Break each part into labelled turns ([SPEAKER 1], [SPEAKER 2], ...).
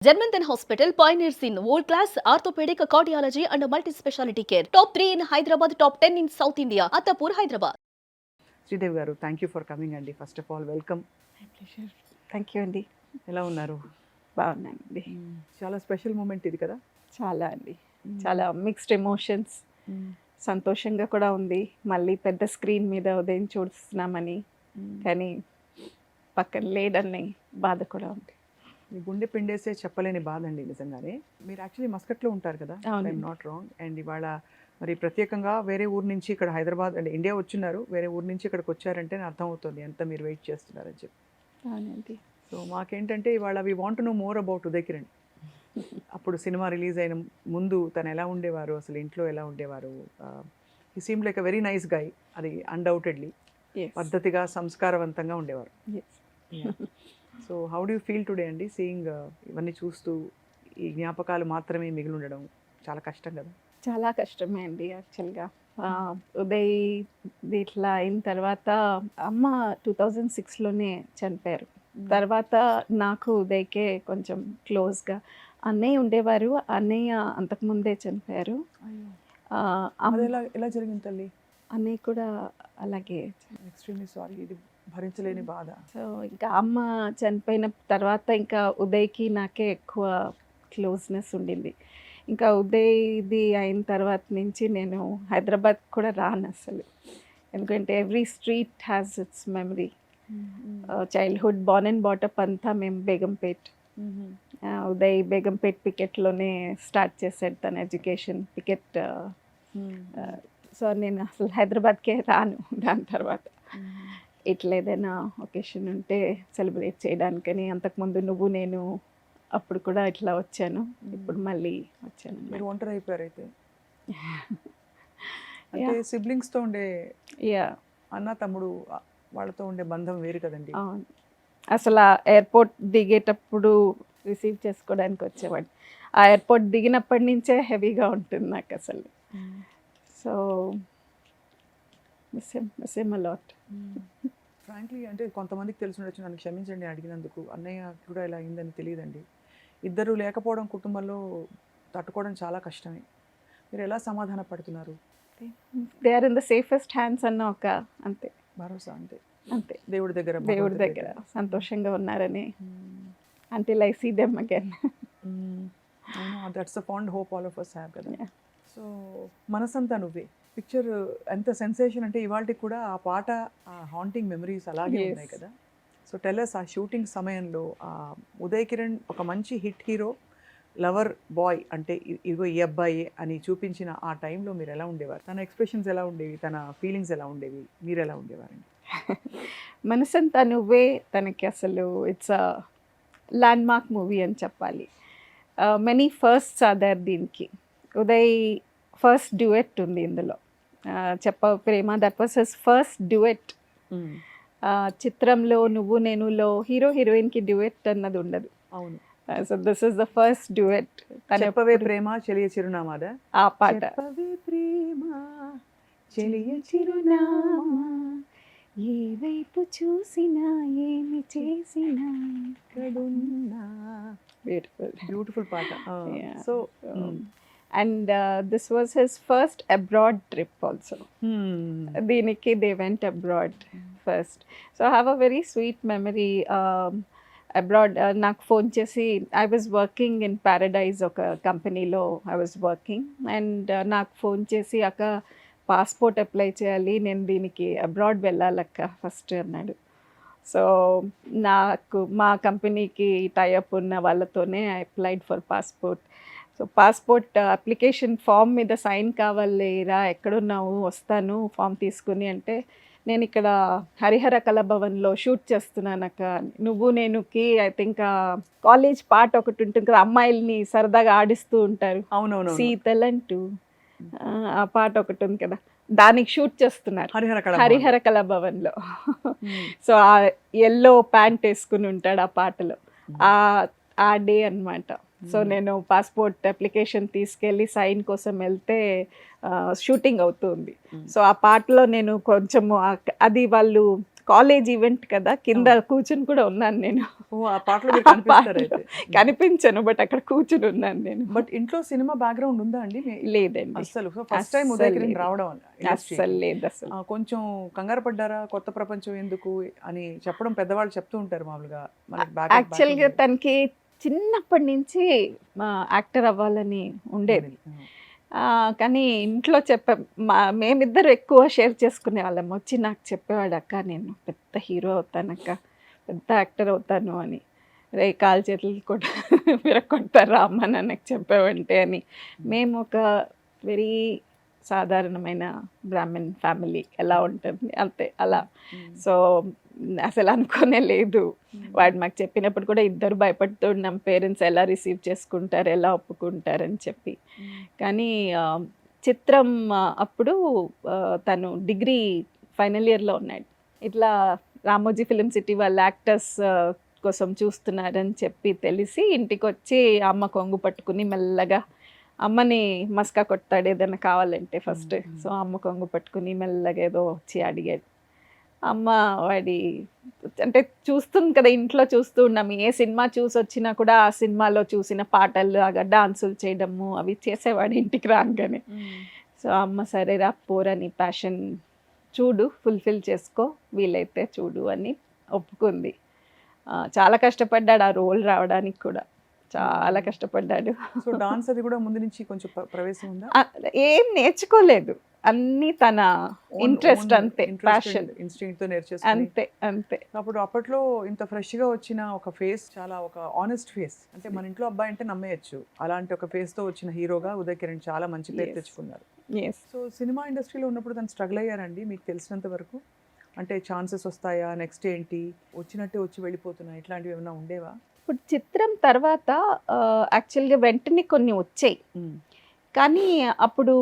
[SPEAKER 1] Germanton Hospital pioneers in world-class orthopedic cardiology and multi-specialty care. Top 3 in Hyderabad, top 10 in South India. Attapur, Hyderabad.
[SPEAKER 2] Sridevi గారు, thank you for coming అండి. First of all welcome.
[SPEAKER 3] Thank you అండి.
[SPEAKER 2] ఎలా ఉన్నారు?
[SPEAKER 3] బాగున్నానండి.
[SPEAKER 2] చాలా special moment ఇది కదా.
[SPEAKER 3] చాలా అండి, చాలా మిక్స్డ్ ఎమోషన్స్. సంతోషంగా కూడా ఉంది, మళ్ళీ పెద్ద స్క్రీన్ మీద ఉదయం చూస్తున్నామని, కానీ పక్కన లేడని బాధ కూడా ఉంది.
[SPEAKER 2] మీ గుండె పిండేసే చెప్పలేని బాధ అండి నిజంగానే. మీరు యాక్చువల్లీ మస్కట్లో ఉంటారు కదా,
[SPEAKER 3] అవునండి.
[SPEAKER 2] I'm not wrong. అండ్ ఇవాళ మరి ప్రత్యేకంగా వేరే ఊరు నుంచి ఇక్కడ హైదరాబాద్ అంటే ఇండియా వచ్చున్నారు, వేరే ఊరు నుంచి ఇక్కడికి వచ్చారంటే నాకు అర్థమవుతుంది ఎంత మీరు వెయిట్ చేస్తున్నారని చెప్పి.
[SPEAKER 3] అవునండి.
[SPEAKER 2] సో మాకేంటంటే ఇవాళ we want to know more about Uday Kiran. అప్పుడు సినిమా రిలీజ్ అయిన ముందు తను ఎలా ఉండేవారు, అసలు ఇంట్లో ఎలా ఉండేవారు? He seem like a very nice guy, అది అన్డౌటెడ్లీ.
[SPEAKER 3] Yes.
[SPEAKER 2] పద్ధతిగా సంస్కారవంతంగా ఉండేవారు.
[SPEAKER 3] Yes.
[SPEAKER 2] So how do feel today అండి సీయింగ్ ఇవన్నీ చూస్తూ ఈ జ్ఞాపకాలు మాత్రమే మిగిలి ఉండడం చాలా కష్టం కదా?
[SPEAKER 3] చాలా కష్టమే అండి యాక్చువల్గా. ఉదయ్ ఇట్లా అయిన తర్వాత అమ్మ 2006లోనే చనిపోయారు. తర్వాత నాకు ఉదయ్కే కొంచెం క్లోజ్గా అన్నయ్య ఉండేవారు. అన్నయ్య అంతకుముందే చనిపోయారు.
[SPEAKER 2] అది ఎలా ఎలా జరిగింది తల్లి?
[SPEAKER 3] అన్నయ్య కూడా అలాగే.
[SPEAKER 2] ఎక్స్ట్రీమ్లీ సారీ, ఇది భరించలేని బాధ.
[SPEAKER 3] సో ఇంకా అమ్మ చనిపోయిన తర్వాత ఇంకా ఉదయ్కి నాకే ఎక్కువ క్లోజ్నెస్ ఉండింది. ఇంకా ఉదయ్ ఇది అయిన తర్వాత నుంచి నేను హైదరాబాద్ కూడా రాను అసలు, ఎందుకంటే every street has its memory. Childhood Born and బాటప్ అంతా మేము బేగంపేట్. ఉదయ్ బేగంపేట్ పికెట్లోనే స్టార్ట్ చేశాడు తన ఎడ్యుకేషన్, పికెట్. సో నేను అసలు హైదరాబాద్కే రాను దాని తర్వాత. ఇట్లా ఏదైనా ఒకేషన్ ఉంటే సెలబ్రేట్ చేయడానికని అంతకుముందు నువ్వు నేను అప్పుడు కూడా ఇట్లా వచ్చాను, ఇప్పుడు మళ్ళీ వచ్చాను.
[SPEAKER 2] మీరు ఒంటరి అయిపోయారు అయితే. అంటే సిబ్లింగ్స్తో ఉండే
[SPEAKER 3] యా
[SPEAKER 2] అన్న తమ్ముడు వాళ్ళతో ఉండే బంధం వేరు కదండి.
[SPEAKER 3] అవును, అసలు ఆ ఎయిర్పోర్ట్ దిగేటప్పుడు రిసీవ్ చేసుకోవడానికి వచ్చేవాడు. ఆ ఎయిర్పోర్ట్ దిగినప్పటి నుంచే హెవీగా ఉంటుంది నాకు అసలు. So miss him a lot.
[SPEAKER 2] Frankly అంటే కొంతమందికి తెలిసి ఉండొచ్చు, నన్ను క్షమించండి అడిగినందుకు. అన్నయ్య కూడా ఇలా అయిందని తెలియదండి. ఇద్దరు లేకపోవడం కుటుంబంలో తట్టుకోవడం చాలా కష్టమే. మీరు ఎలా సమాధాన పడుతున్నారు?
[SPEAKER 3] They are in the safest hands అన్న ఒక అంతే
[SPEAKER 2] భరోసా అంతే.
[SPEAKER 3] అంతే
[SPEAKER 2] దేవుడి దగ్గర,
[SPEAKER 3] దేవుడి దగ్గర సంతోషంగా ఉన్నారని. until I see them again.
[SPEAKER 2] That's a fond hope all of us have కదా.
[SPEAKER 3] Yeah.
[SPEAKER 2] సో మనసంతా నువ్వే పిక్చర్ ఎంత సెన్సేషన్ అంటే ఇవాళకి కూడా ఆ పాట, ఆ హాంటింగ్ మెమరీస్ అలాగే
[SPEAKER 3] Yes.
[SPEAKER 2] ఉన్నాయి కదా. సో టెల్లస్ ఆ షూటింగ్ సమయంలో ఉదయ్ కిరణ్ ఒక మంచి హిట్ హీరో, లవర్ బాయ్ అంటే ఇదిగో ఈ అబ్బాయి అని చూపించిన ఆ టైంలో మీరు ఎలా ఉండేవారు? తన ఎక్స్ప్రెషన్స్ ఎలా ఉండేవి, తన ఫీలింగ్స్ ఎలా ఉండేవి, మీరు ఎలా ఉండేవారండి?
[SPEAKER 3] మనసంతా నువ్వే తనకి అసలు it's a land mark movie అని చెప్పాలి. మెనీ ఫస్ట్స్ ఆర్ దేర్ దీనికి. ఉదయ్ ఫస్ట్ డ్యూయెట్ ఉంది ఇందులో. చెప్ప ప్రేమ, that was his first duet. చిత్రంలో నువ్వు నేనులో హీరో హీరోయిన్కి డ్యూయెట్ అన్నది ఉండదు.
[SPEAKER 2] అవును.
[SPEAKER 3] So this is the first duet.
[SPEAKER 2] చెప్పవే ప్రేమ చెలియ చిరునామాదా?
[SPEAKER 3] ఆ పాట
[SPEAKER 2] చెప్పవే ప్రేమ చెలియ
[SPEAKER 3] చిరునామా, ఏ వైపు చూసినా ఏమి చేసినా
[SPEAKER 2] చిరునామా.
[SPEAKER 3] బ్యూటిఫుల్.
[SPEAKER 2] బ్యూటిఫుల్ పాట.
[SPEAKER 3] Yeah.
[SPEAKER 2] So
[SPEAKER 3] And this was his first abroad trip also. దీనికి they went abroad first. So I have a very sweet memory. Abroad నాకు ఫోన్ చేసి, I was working in Paradise ఒక కంపెనీలో I was working, and నాకు phone చేసి అక్క passport apply చేయాలి, నేను దీనికి అబ్రాడ్ వెళ్ళాలక్క ఫస్ట్ అన్నాడు. సో నాకు మా కంపెనీకి టైఅప్ ఉన్న వాళ్ళతోనే I applied for passport. So passport application form మీద సైన్ కావాలి రా, ఎక్కడున్నావు వస్తాను ఫామ్ తీసుకుని అంటే, నేను ఇక్కడ హరిహర కళాభవన్లో షూట్ చేస్తున్నాను అక్క. నువ్వు నేనుకి ఐ థింక్ కాలేజ్ పాట ఒకటి ఉంటుంది కదా, అమ్మాయిల్ని సరదాగా ఆడిస్తూ ఉంటారు,
[SPEAKER 2] అవునవును.
[SPEAKER 3] సీతలంటూ ఆ పాట ఒకటి ఉంది కదా, దానికి షూట్ చేస్తున్నారు హరిహర కళాభవన్లో. సో ఆ ఎల్లో ప్యాంట్ వేసుకుని ఉంటాడు ఆ పాటలో. ఆ డే అన్నమాట. సో నేను పాస్పోర్ట్ అప్లికేషన్ తీసుకెళ్ళి సైన్ కోసం వెళ్తే షూటింగ్ అవుతుంది. సో ఆ పాటలో నేను కొంచెము అది వాళ్ళు కాలేజ్ ఈవెంట్ కదా, కింద కూర్చుని కూడా ఉన్నాను నేను.
[SPEAKER 2] ఓ ఆ పాటలో మీరు కనిపిస్తారు అయితే.
[SPEAKER 3] కనిపించను, బట్ అక్కడ కూర్చుని ఉన్నాను నేను.
[SPEAKER 2] బట్ ఇంట్లో సినిమా బ్యాక్గ్రౌండ్ ఉందా అండి
[SPEAKER 3] లేదండి,
[SPEAKER 2] అసలు ఫస్ట్ టైం ఉదయ్ కిరణ్
[SPEAKER 3] లేదు.
[SPEAKER 2] రావడం industry కి.
[SPEAKER 3] అస్సలు లేదు అసలు.
[SPEAKER 2] కొంచెం కంగారు పడ్డారా, కొత్త ప్రపంచం ఎందుకు అని చెప్పడం పెద్దవాళ్ళు చెప్తూ ఉంటారు మామూలుగా మనకి
[SPEAKER 3] యాక్చువల్గా తనకి చిన్నప్పటి నుంచి యాక్టర్ అవ్వాలని ఉండేది. కానీ ఇంట్లో మేమిద్దరు ఎక్కువ షేర్ చేసుకునే వాళ్ళం. వచ్చి నాకు చెప్పేవాడు, అక్క నేను పెద్ద హీరో అవుతానక్క, పెద్ద యాక్టర్ అవుతాను అని. రే కాలు చేతులు కూడా విరగొడతారా అమ్మ నాన్నకు చెప్పావంటే అని. మేము ఒక వెరీ సాధారణమైన బ్రాహ్మణ్ ఫ్యామిలీ ఎలా ఉంటుంది అంతే అలా. సో అసలు అనుకోనే లేదు. వాడు మాకు చెప్పినప్పుడు కూడా ఇద్దరు భయపడుతూ ఉన్నాం, పేరెంట్స్ ఎలా రిసీవ్ చేసుకుంటారు, ఎలా ఒప్పుకుంటారని చెప్పి. కానీ చిత్రం అప్పుడు తను డిగ్రీ ఫైనల్ ఇయర్లో ఉన్నాడు. ఇట్లా రామోజీ ఫిలిం సిటీ వాళ్ళ యాక్టర్స్ కోసం చూస్తున్నారని చెప్పి తెలిసి ఇంటికి వచ్చి అమ్మ కొంగు పట్టుకుని మెల్లగా అమ్మని మస్కా కొడతాడు ఏదైనా కావాలంటే ఫస్ట్. సో అమ్మ కొంగు పట్టుకుని మెల్లగా ఏదో వచ్చి అడిగాడు. అమ్మ వాడి అంటే చూస్తుంది కదా, ఇంట్లో చూస్తూ ఉన్నాము, ఏ సినిమా చూసి వచ్చినా కూడా ఆ సినిమాలో చూసిన పాటలు అగా డాన్సులు చేయడము అవి చేసేవాడు ఇంటికి రాగానే. సో అమ్మ సరేరా పోరా నీ ప్యాషన్ చూడు, ఫుల్ఫిల్ చేసుకో, వీలైతే చూడు అని ఒప్పుకుంది. చాలా కష్టపడ్డాడు ఆ రోల్ రావడానికి కూడా, చాలా కష్టపడ్డాడు.
[SPEAKER 2] సో డాన్స్ అది కూడా ముందు నుంచి కొంచెం ప్రవేశం ఉందా?
[SPEAKER 3] ఏం నేర్చుకోలేదు, అన్నీ తన ఇంట్రెస్ట్ అంతే, ప్యాషన్,
[SPEAKER 2] ఇన్స్టింక్ట్ తో నేర్చేసుకుని
[SPEAKER 3] అంతే అంతే.
[SPEAKER 2] అప్పుడు అప్పట్లో ఇంత ఫ్రెష్ గా వచ్చిన ఒక ఫేస్, చాలా ఒక ఆనెస్ట్ ఫేస్, అంటే మన ఇంట్లో అబ్బాయి అంటే నమ్మేయచ్చు, అలాంటి ఒక ఫేస్ తో వచ్చిన హీరోగా ఉదయ్ కిరణ్ చాలా మంచి పేరు తెచ్చుకున్నారు. సో సినిమా ఇండస్ట్రీలో ఉన్నప్పుడు తను స్ట్రగుల్ అయ్యారండి మీకు తెలిసినంత వరకు? అంటే ఛాన్సెస్ వస్తాయా, నెక్స్ట్ ఏంటి, వచ్చినట్టే వచ్చి వెళ్ళిపోతున్నాయి, ఇట్లాంటివి ఏమైనా ఉండేవా?
[SPEAKER 3] ఇప్పుడు చిత్రం తర్వాత యాక్చువల్గా వెంటనే కొన్ని వచ్చాయి, కానీ అప్పుడు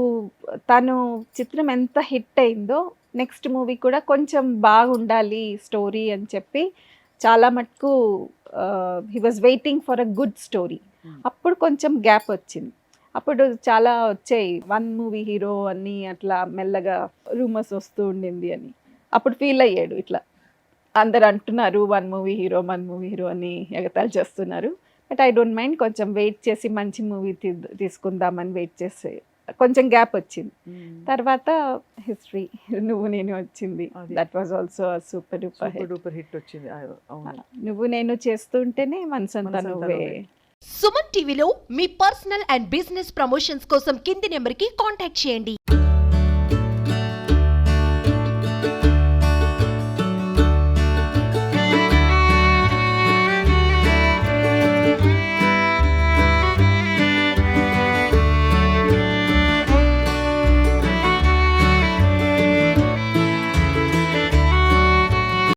[SPEAKER 3] తను చిత్రం ఎంత హిట్ అయిందో నెక్స్ట్ మూవీ కూడా కొంచెం బాగుండాలి స్టోరీ అని చెప్పి చాలా మటుకు he was waiting for a good story. అప్పుడు కొంచెం గ్యాప్ వచ్చింది. అప్పుడు చాలా వచ్చాయి, 1 మూవీ హీరో అని అట్లా మెల్లగా రూమర్స్ వస్తూ ఉండింది అని. అప్పుడు ఫీల్ అయ్యాడు, ఇట్లా అందరు అంటున్నారు 1 మూవీ హీరో అని ఎగతాళి చేస్తున్నారు. బట్ ఐ డోంట్ మైండ్, కొంచెం వెయిట్ చేసి మంచి మూవీ తీసుకుందామని వెయిట్ చేసి కొంచెం గ్యాప్ వచ్చింది. తర్వాత హిస్టరీ నువ్వు నేను వచ్చింది, that was also super duper
[SPEAKER 2] hit వచ్చింది.
[SPEAKER 3] నువ్వు నేను చేస్తుంటేనే మనసంతా నువ్వే.
[SPEAKER 4] సుమన్ టీవీలో మీ పర్సనల్ అండ్ బిజినెస్ ప్రమోషన్స్ కోసం కింది నెంబర్కి కాంటాక్ట్ చేయండి.